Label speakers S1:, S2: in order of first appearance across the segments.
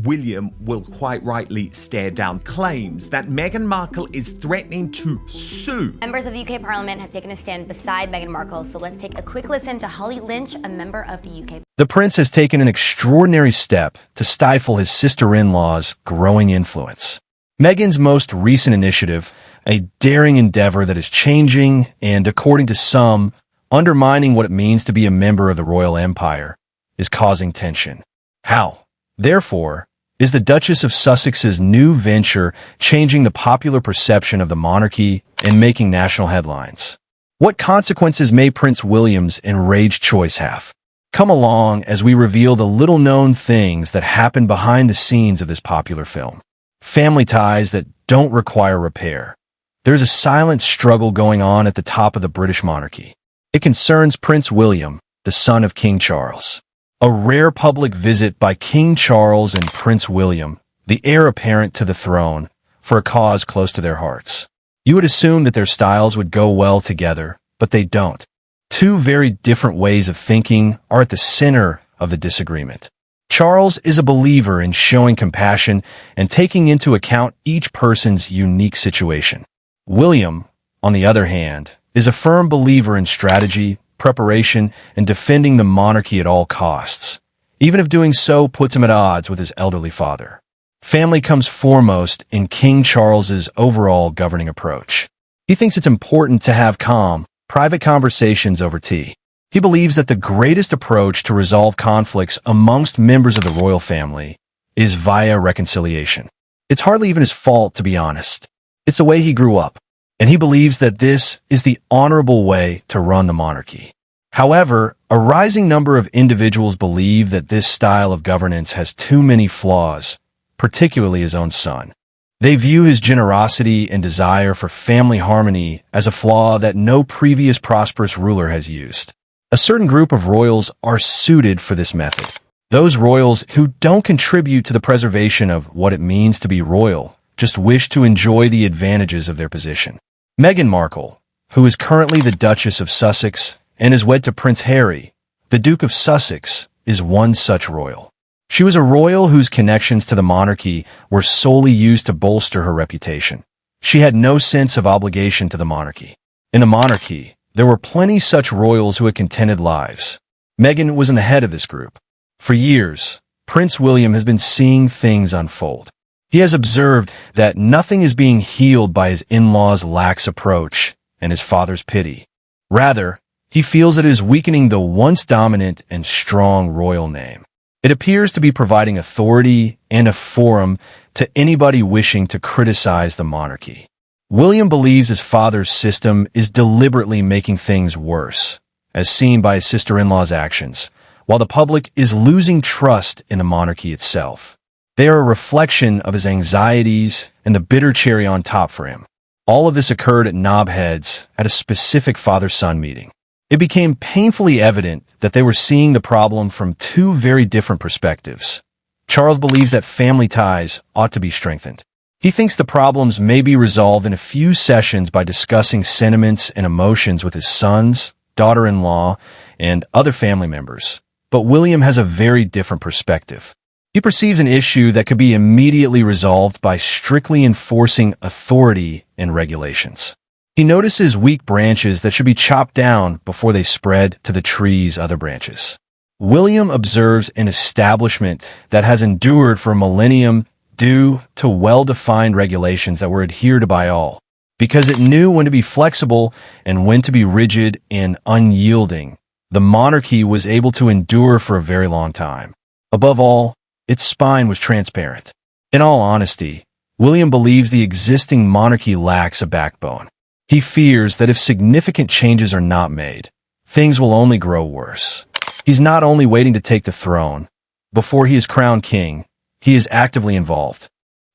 S1: William will quite rightly stare down claims that Meghan Markle is threatening to sue.
S2: Members of the UK Parliament have taken a stand beside Meghan Markle, so let's take a quick listen to Holly Lynch, a member of the UK.
S3: The prince has taken an extraordinary step to stifle his sister-in-law's growing influence. Meghan's most recent initiative, a daring endeavor that is changing and, according to some, undermining what it means to be a member of the royal empire, is causing tension. How, therefore, is the Duchess of Sussex's new venture changing the popular perception of the monarchy and making national headlines? What consequences may Prince William's enraged choice have? Come along as we reveal the little-known things that happen behind the scenes of this popular film. Family ties that don't require repair. There's a silent struggle going on at the top of the British monarchy. It concerns Prince William, the son of King Charles. A rare public visit by King Charles and Prince William, the heir apparent to the throne, for a cause close to their hearts. You would assume that their styles would go well together, but they don't. Two very different ways of thinking are at the center of the disagreement. Charles is a believer in showing compassion and taking into account each person's unique situation. William, on the other hand, is a firm believer in strategy, preparation, and defending the monarchy at all costs, even if doing so puts him at odds with his elderly father. Family comes foremost in King Charles's overall governing approach. He thinks it's important to have calm, private conversations over tea. He believes that the greatest approach to resolve conflicts amongst members of the royal family is via reconciliation. It's hardly even his fault, to be honest. It's the way he grew up, and he believes that this is the honorable way to run the monarchy. However, a rising number of individuals believe that this style of governance has too many flaws, particularly his own son. They view his generosity and desire for family harmony as a flaw that no previous prosperous ruler has used. A certain group of royals are suited for this method. Those royals who don't contribute to the preservation of what it means to be royal, just wish to enjoy the advantages of their position. Meghan Markle, who is currently the Duchess of Sussex and is wed to Prince Harry, the Duke of Sussex, is one such royal. She was a royal whose connections to the monarchy were solely used to bolster her reputation. She had no sense of obligation to the monarchy. In the monarchy, there were plenty such royals who had contented lives. Meghan was in the head of this group. For years, Prince William has been seeing things unfold. He has observed that nothing is being healed by his in-laws' lax approach and his father's pity. Rather, he feels it is weakening the once dominant and strong royal name. It appears to be providing authority and a forum to anybody wishing to criticize the monarchy. William believes his father's system is deliberately making things worse, as seen by his sister-in-law's actions, while the public is losing trust in the monarchy itself. They are a reflection of his anxieties and the bitter cherry on top for him. All of this occurred at Knobheads at a specific father-son meeting. It became painfully evident that they were seeing the problem from two very different perspectives. Charles believes that family ties ought to be strengthened. He thinks the problems may be resolved in a few sessions by discussing sentiments and emotions with his sons, daughter-in-law, and other family members. But William has a very different perspective. He perceives an issue that could be immediately resolved by strictly enforcing authority and regulations. He notices weak branches that should be chopped down before they spread to the tree's other branches. William observes an establishment that has endured for a millennium due to well-defined regulations that were adhered to by all, because it knew when to be flexible and when to be rigid and unyielding. The monarchy was able to endure for a very long time. Above all, its spine was transparent. In all honesty, William believes the existing monarchy lacks a backbone. He fears that if significant changes are not made, things will only grow worse. He's not only waiting to take the throne. Before he is crowned king, he is actively involved.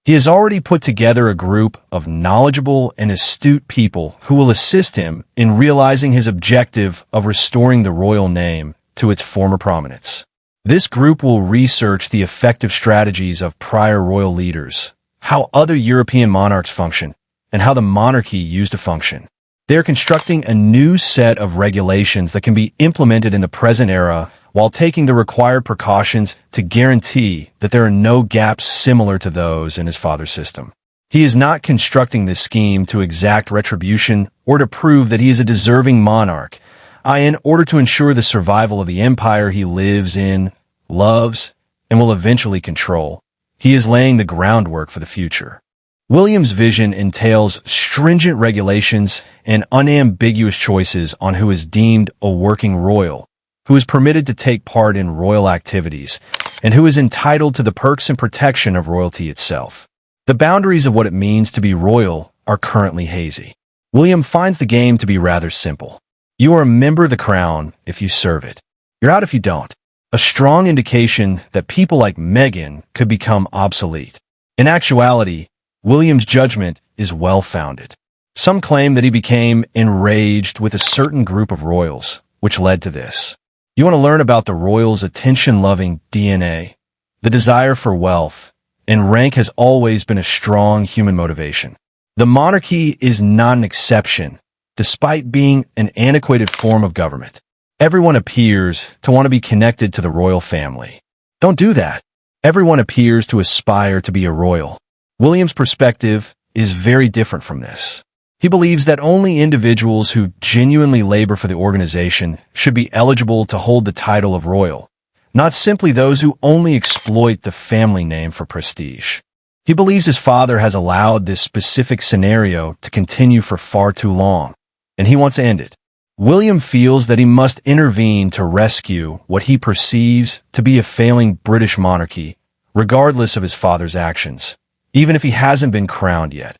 S3: He has already put together a group of knowledgeable and astute people who will assist him in realizing his objective of restoring the royal name to its former prominence. This group will research the effective strategies of prior royal leaders, how other European monarchs function, and how the monarchy used to function. They are constructing a new set of regulations that can be implemented in the present era while taking the required precautions to guarantee that there are no gaps similar to those in his father's system. He is not constructing this scheme to exact retribution or to prove that he is a deserving monarch, in order to ensure the survival of the empire he lives in, loves, and will eventually control. He is laying the groundwork for the future. William's vision entails stringent regulations and unambiguous choices on who is deemed a working royal, who is permitted to take part in royal activities, and who is entitled to the perks and protection of royalty itself. The boundaries of what it means to be royal are currently hazy. William finds the game to be rather simple. You are a member of the crown if you serve it. You're out if you don't. A strong indication that people like Meghan could become obsolete. In actuality, William's judgment is well-founded. Some claim that he became enraged with a certain group of royals, which led to this. You want to learn about the royals' attention-loving DNA? The desire for wealth and rank has always been a strong human motivation. The monarchy is not an exception, despite being an antiquated form of government. Everyone appears to want to be connected to the royal family. Don't do that. Everyone appears to aspire to be a royal. William's perspective is very different from this. He believes that only individuals who genuinely labor for the organization should be eligible to hold the title of royal, not simply those who only exploit the family name for prestige. He believes his father has allowed this specific scenario to continue for far too long, and he wants to end it. William feels that he must intervene to rescue what he perceives to be a failing British monarchy, regardless of his father's actions, even if he hasn't been crowned yet.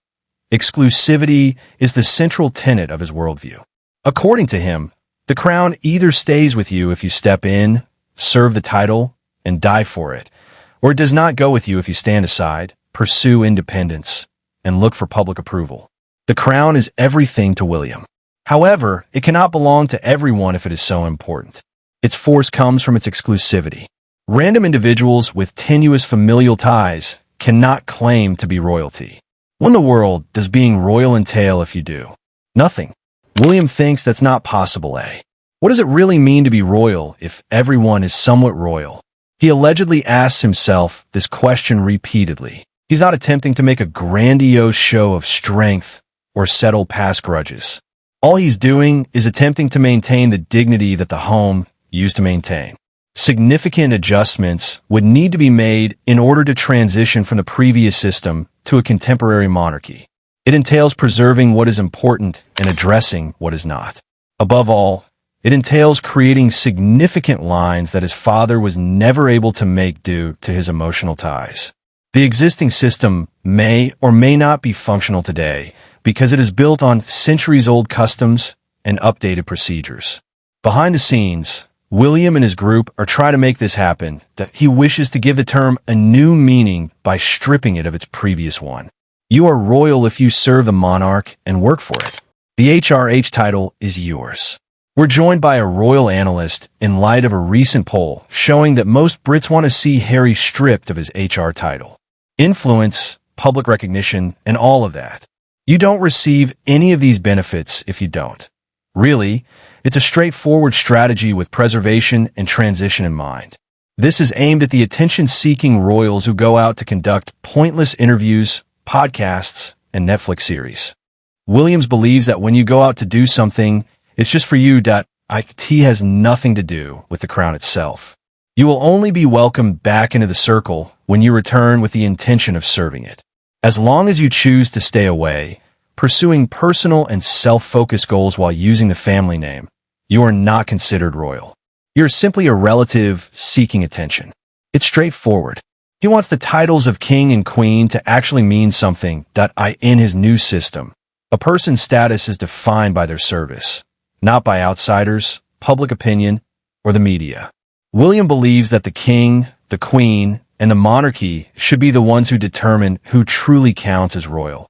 S3: Exclusivity is the central tenet of his worldview. According to him, the crown either stays with you if you step in, serve the title, and die for it, or it does not go with you if you stand aside, pursue independence, and look for public approval. The crown is everything to William. However, it cannot belong to everyone if it is so important. Its force comes from its exclusivity. Random individuals with tenuous familial ties cannot claim to be royalty. What in the world does being royal entail if you do? Nothing. William thinks that's not possible, What does it really mean to be royal if everyone is somewhat royal? He allegedly asks himself this question repeatedly. He's not attempting to make a grandiose show of strength or settle past grudges. All he's doing is attempting to maintain the dignity that the home used to maintain. Significant adjustments would need to be made in order to transition from the previous system to a contemporary monarchy. It entails preserving what is important and addressing what is not. Above all, it entails creating significant lines that his father was never able to make due to his emotional ties. The existing system may or may not be functional today because it is built on centuries-old customs and updated procedures. Behind the scenes, William and his group are trying to make this happen, that he wishes to give the term a new meaning by stripping it of its previous one. You are royal if you serve the monarch and work for it. The HRH title is yours. We're joined by a royal analyst in light of a recent poll showing that most Brits want to see Harry stripped of his HR title. Influence, public recognition, and all of that. You don't receive any of these benefits if you don't. Really, it's a straightforward strategy with preservation and transition in mind. This is aimed at the attention-seeking royals who go out to conduct pointless interviews, podcasts, and Netflix series. Williams believes that when you go out to do something, it's just for you. It has nothing to do with the crown itself. You will only be welcomed back into the circle when you return with the intention of serving it. As long as you choose to stay away, pursuing personal and self-focused goals while using the family name, you are not considered royal. You're simply a relative seeking attention. It's straightforward. He wants the titles of king and queen to actually mean something. In his new system, a person's status is defined by their service, not by outsiders, public opinion, or the media. William believes that the king, the queen, and the monarchy should be the ones who determine who truly counts as royal.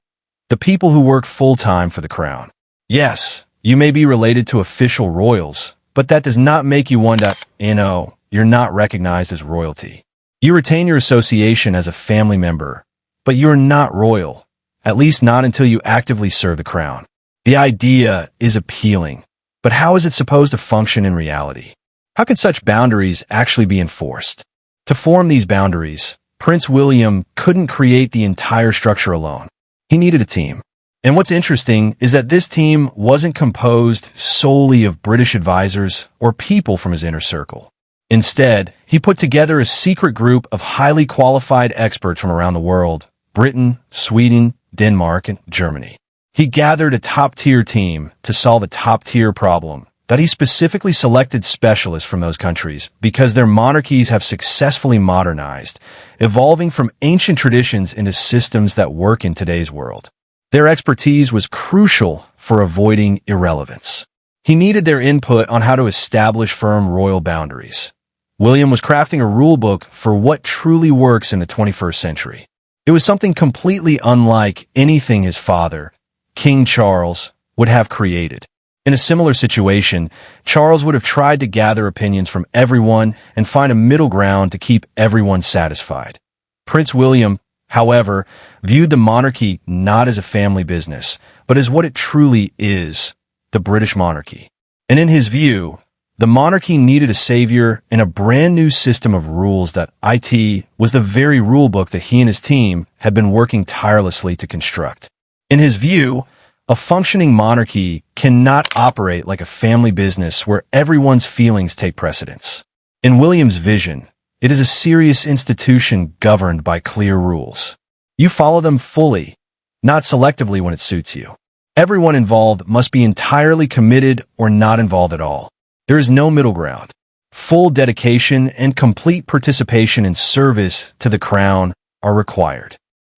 S3: The people who work full-time for the crown. Yes, you may be related to official royals, but that does not make you one. You're not recognized as royalty. You retain your association as a family member, but you're not royal, at least not until you actively serve the crown. The idea is appealing, but how is it supposed to function in reality? How could such boundaries actually be enforced? To form these boundaries, Prince William couldn't create the entire structure alone. He needed a team. And what's interesting is that this team wasn't composed solely of British advisors or people from his inner circle. Instead, he put together a secret group of highly qualified experts from around the world: Britain, Sweden, Denmark, and Germany. He gathered a top-tier team to solve a top-tier problem that he specifically selected specialists from those countries because their monarchies have successfully modernized, evolving from ancient traditions into systems that work in today's world. Their expertise was crucial for avoiding irrelevance. He needed their input on how to establish firm royal boundaries. William was crafting a rulebook for what truly works in the 21st century. It was something completely unlike anything his father, King Charles, would have created. In a similar situation, Charles would have tried to gather opinions from everyone and find a middle ground to keep everyone satisfied. Prince William, however, viewed the monarchy not as a family business, but as what it truly is, the British monarchy. And in his view, the monarchy needed a savior and a brand new system of rules that was the very rulebook that he and his team had been working tirelessly to construct. In his view, a functioning monarchy cannot operate like a family business where everyone's feelings take precedence. In William's vision, it is a serious institution governed by clear rules. You follow them fully, not selectively when it suits you. Everyone involved must be entirely committed or not involved at all. There is no middle ground. Full dedication and complete participation in service to the crown are required.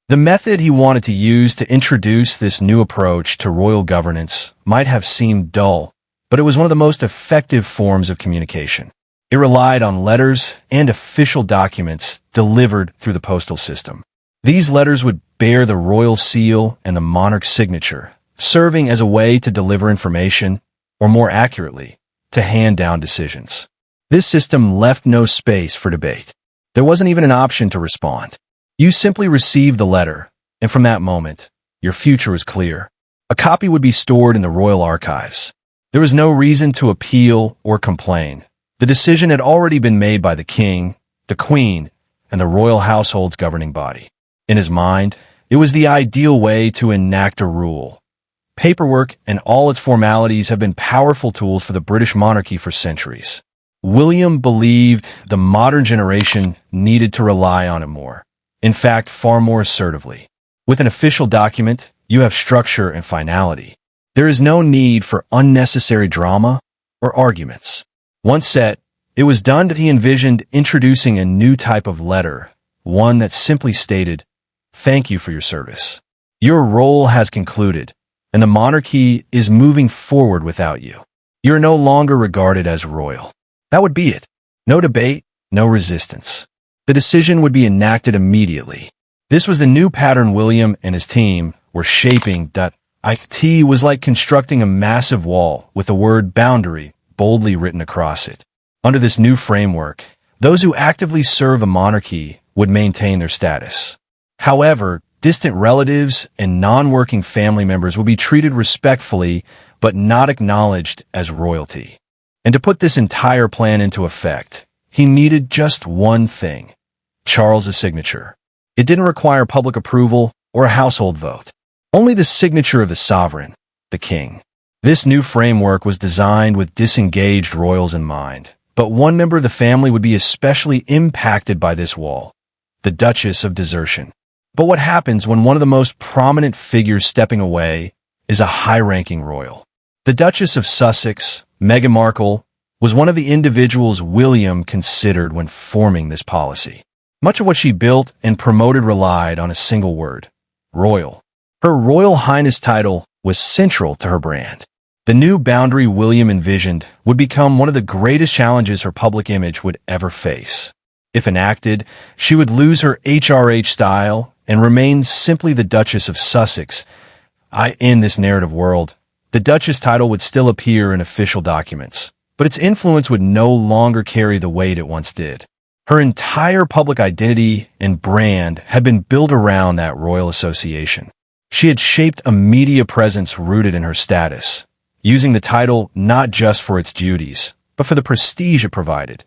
S3: The method he wanted to use to introduce this new approach to royal governance might have seemed dull, but it was one of the most effective forms of communication. It relied on letters and official documents delivered through the postal system. These letters would bear the royal seal and the monarch's signature, serving as a way to deliver information, or more accurately, to hand down decisions. This system left no space for debate. There wasn't even an option to respond. You simply received the letter, and from that moment, your future was clear. A copy would be stored in the royal archives. There was no reason to appeal or complain. The decision had already been made by the king, the queen, and the royal household's governing body. In his mind, it was the ideal way to enact a rule. Paperwork and all its formalities have been powerful tools for the British monarchy for centuries. William believed the modern generation needed to rely on it more. In fact, far more assertively. With an official document, you have structure and finality. There is no need for unnecessary drama or arguments. Once set, it was done that he envisioned introducing a new type of letter, one that simply stated, "Thank you for your service. Your role has concluded, and the monarchy is moving forward without you. You are no longer regarded as royal." That would be it. No debate, no resistance. The decision would be enacted immediately. This was the new pattern William and his team were shaping. It was like constructing a massive wall with the word boundary boldly written across it. Under this new framework, those who actively serve a monarchy would maintain their status. However, distant relatives and non-working family members would be treated respectfully but not acknowledged as royalty. And to put this entire plan into effect, he needed just one thing: Charles's signature. It didn't require public approval or a household vote. Only the signature of the sovereign, the king. This new framework was designed with disengaged royals in mind, but one member of the family would be especially impacted by this wall: the Duchess of Desertion. But what happens when one of the most prominent figures stepping away is a high-ranking royal? The Duchess of Sussex, Meghan Markle, was one of the individuals William considered when forming this policy. Much of what she built and promoted relied on a single word: royal. Her Royal Highness title was central to her brand. The new boundary William envisioned would become one of the greatest challenges her public image would ever face. If enacted, she would lose her HRH style and remain simply the Duchess of Sussex. In this narrative world, the Duchess title would still appear in official documents, but its influence would no longer carry the weight it once did. Her entire public identity and brand had been built around that royal association. She had shaped a media presence rooted in her status, using the title not just for its duties, but for the prestige it provided.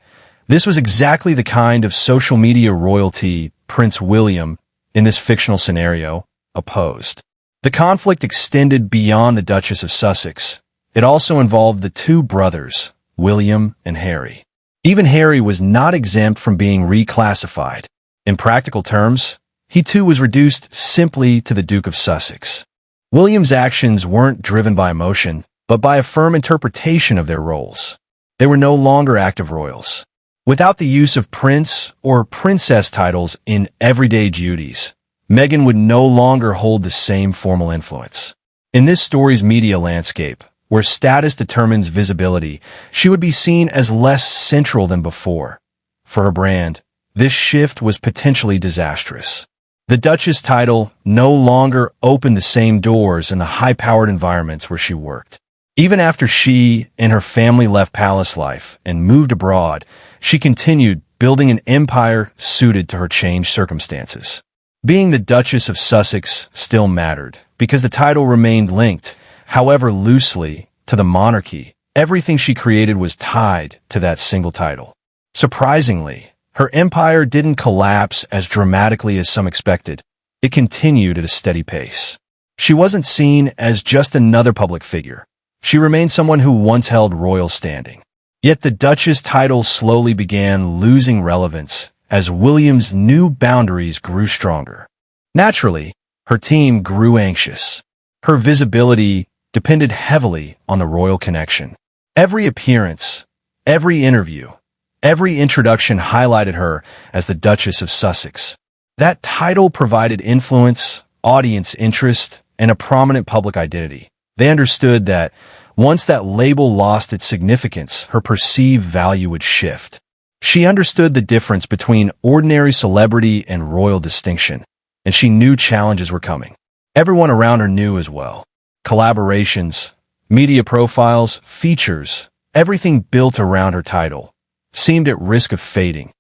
S3: This was exactly the kind of social media royalty Prince William, in this fictional scenario, opposed. The conflict extended beyond the Duchess of Sussex. It also involved the two brothers, William and Harry. Even Harry was not exempt from being reclassified. In practical terms, he too was reduced simply to the Duke of Sussex. William's actions weren't driven by emotion, but by a firm interpretation of their roles. They were no longer active royals. Without the use of prince or princess titles in everyday duties, Meghan would no longer hold the same formal influence. In this story's media landscape, where status determines visibility, she would be seen as less central than before. For her brand, this shift was potentially disastrous. The Duchess title no longer opened the same doors in the high-powered environments where she worked. Even after she and her family left palace life and moved abroad, she continued building an empire suited to her changed circumstances. Being the Duchess of Sussex still mattered, because the title remained linked, however loosely, to the monarchy. Everything she created was tied to that single title. Surprisingly, her empire didn't collapse as dramatically as some expected. It continued at a steady pace. She wasn't seen as just another public figure. She remained someone who once held royal standing. Yet the Duchess title slowly began losing relevance as William's new boundaries grew stronger. Naturally, her team grew anxious. Her visibility depended heavily on the royal connection. Every appearance, every interview, every introduction highlighted her as the Duchess of Sussex. That title provided influence, audience interest, and a prominent public identity. They understood that once that label lost its significance, her perceived value would shift. She understood the difference between ordinary celebrity and royal distinction, and she knew challenges were coming. Everyone around her knew as well. Collaborations, media profiles, features, everything built around her title seemed at risk of fading.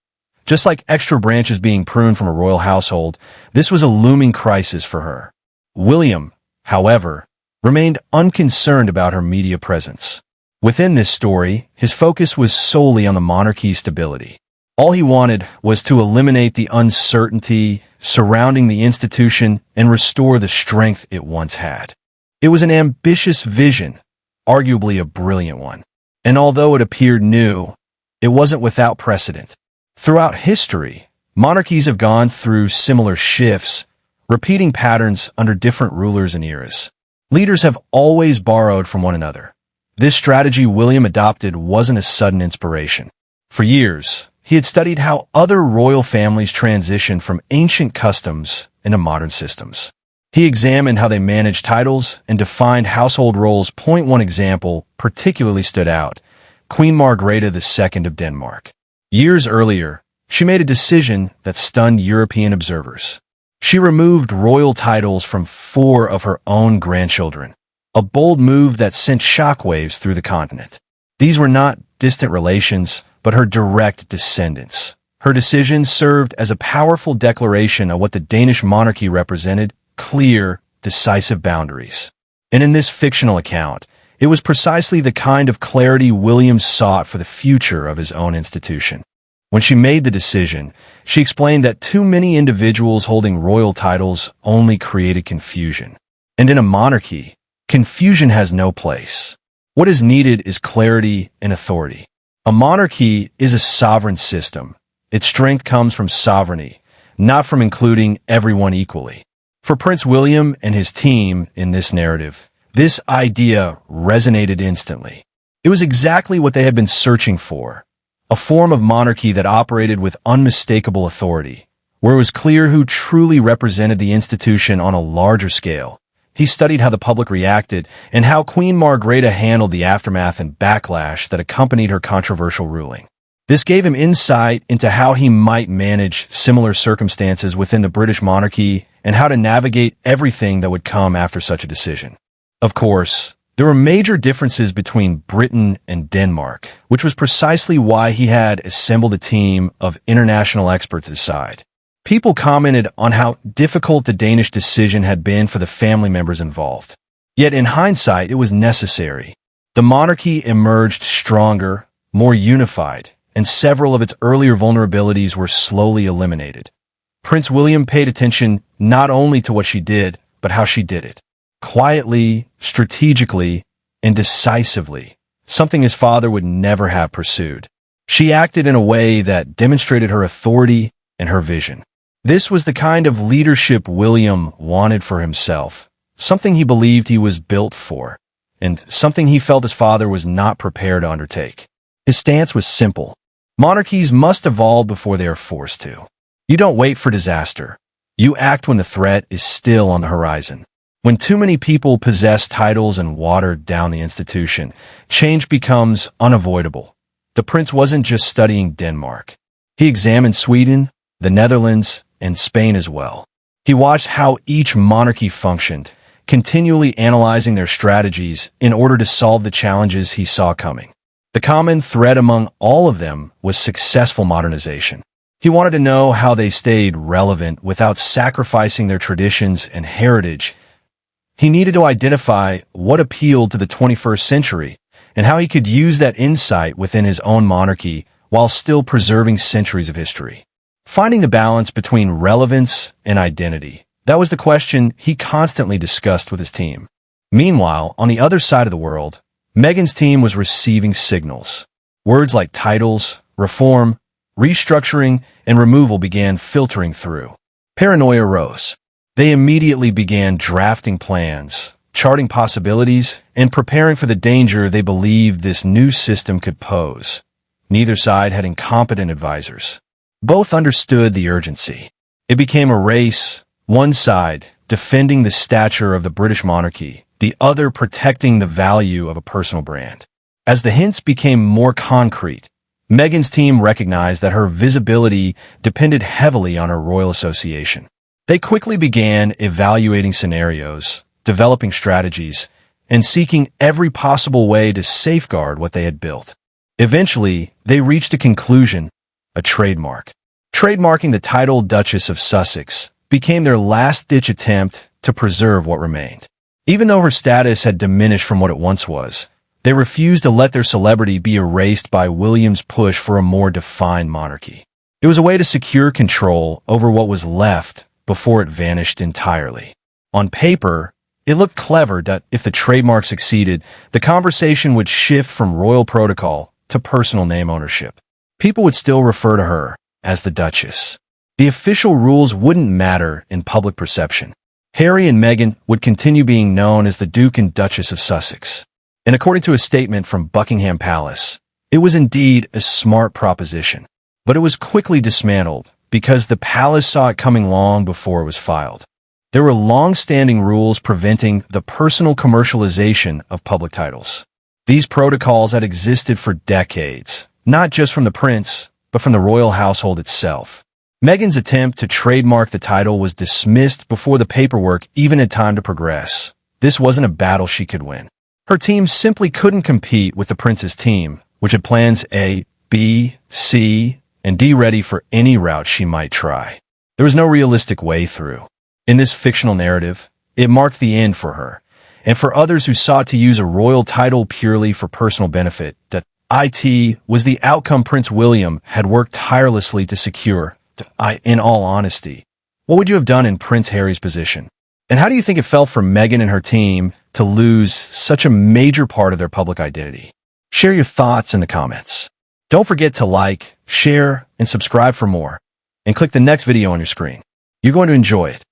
S3: Just like extra branches being pruned from a royal household, this was a looming crisis for her. William, however, remained unconcerned about her media presence. Within this story, his focus was solely on the monarchy's stability. All he wanted was to eliminate the uncertainty surrounding the institution and restore the strength it once had. It was an ambitious vision, arguably a brilliant one. And although it appeared new, it wasn't without precedent. Throughout history, monarchies have gone through similar shifts, repeating patterns under different rulers and eras. Leaders have always borrowed from one another. This strategy William adopted wasn't a sudden inspiration. For years, he had studied how other royal families transitioned from ancient customs into modern systems. He examined how they managed titles and defined household roles. One example particularly stood out: Queen Margrethe II of Denmark. Years earlier, she made a decision that stunned European observers. She removed royal titles from 4 of her own grandchildren, a bold move that sent shockwaves through the continent. These were not distant relations, but her direct descendants. Her decision served as a powerful declaration of what the Danish monarchy represented: clear, decisive boundaries. And in this fictional account, it was precisely the kind of clarity William sought for the future of his own institution. When she made the decision, she explained that too many individuals holding royal titles only created confusion. And in a monarchy, confusion has no place. What is needed is clarity and authority. A monarchy is a sovereign system. Its strength comes from sovereignty, not from including everyone equally. For Prince William and his team in this narrative, this idea resonated instantly. It was exactly what they had been searching for: a form of monarchy that operated with unmistakable authority, where it was clear who truly represented the institution on a larger scale. He studied how the public reacted and how Queen Margrethe handled the aftermath and backlash that accompanied her controversial ruling. This gave him insight into how he might manage similar circumstances within the British monarchy and how to navigate everything that would come after such a decision. Of course, there were major differences between Britain and Denmark, which was precisely why he had assembled a team of international experts at his side. People commented on how difficult the Danish decision had been for the family members involved. Yet in hindsight, it was necessary. The monarchy emerged stronger, more unified, and several of its earlier vulnerabilities were slowly eliminated. Prince William paid attention not only to what she did, but how she did it. Quietly, strategically, and decisively, something his father would never have pursued. She acted in a way that demonstrated her authority and her vision. This was the kind of leadership William wanted for himself, something he believed he was built for, and something he felt his father was not prepared to undertake. His stance was simple. Monarchies must evolve before they are forced to. You don't wait for disaster. You act when the threat is still on the horizon. When too many people possess titles and water down the institution, change becomes unavoidable. The prince wasn't just studying Denmark. He examined Sweden, the Netherlands, and Spain as well. He watched how each monarchy functioned, continually analyzing their strategies in order to solve the challenges he saw coming. The common thread among all of them was successful modernization. He wanted to know how they stayed relevant without sacrificing their traditions and heritage. He needed to identify what appealed to the 21st century and how he could use that insight within his own monarchy while still preserving centuries of history. Finding the balance between relevance and identity, that was the question he constantly discussed with his team. Meanwhile, on the other side of the world, Meghan's team was receiving signals. Words like titles, reform, restructuring, and removal began filtering through. Paranoia rose. They immediately began drafting plans, charting possibilities, and preparing for the danger they believed this new system could pose. Neither side had incompetent advisors. Both understood the urgency. It became a race, one side defending the stature of the British monarchy, the other protecting the value of a personal brand. As the hints became more concrete, Meghan's team recognized that her visibility depended heavily on her royal association. They quickly began evaluating scenarios, developing strategies, and seeking every possible way to safeguard what they had built. Eventually, they reached a conclusion: a trademark. Trademarking the title Duchess of Sussex became their last-ditch attempt to preserve what remained. Even though her status had diminished from what it once was, they refused to let their celebrity be erased by William's push for a more defined monarchy. It was a way to secure control over what was left before it vanished entirely. On paper, it looked clever that if the trademark succeeded, the conversation would shift from royal protocol to personal name ownership. People would still refer to her as the Duchess. The official rules wouldn't matter in public perception. Harry and Meghan would continue being known as the Duke and Duchess of Sussex. And according to a statement from Buckingham Palace, it was indeed a smart proposition. But it was quickly dismantled because the palace saw it coming long before it was filed. There were long-standing rules preventing the personal commercialization of public titles. These protocols had existed for decades, not just from the prince, but from the royal household itself. Meghan's attempt to trademark the title was dismissed before the paperwork even had time to progress. This wasn't a battle she could win. Her team simply couldn't compete with the prince's team, which had plans A, B, C, and D ready for any route she might try. There was no realistic way through. In this fictional narrative, it marked the end for her, and for others who sought to use a royal title purely for personal benefit, that it was the outcome Prince William had worked tirelessly to secure. In all honesty, what would you have done in Prince Harry's position? And how do you think it felt for Meghan and her team to lose such a major part of their public identity? Share your thoughts in the comments. Don't forget to like, share, and subscribe for more, and click the next video on your screen. You're going to enjoy it.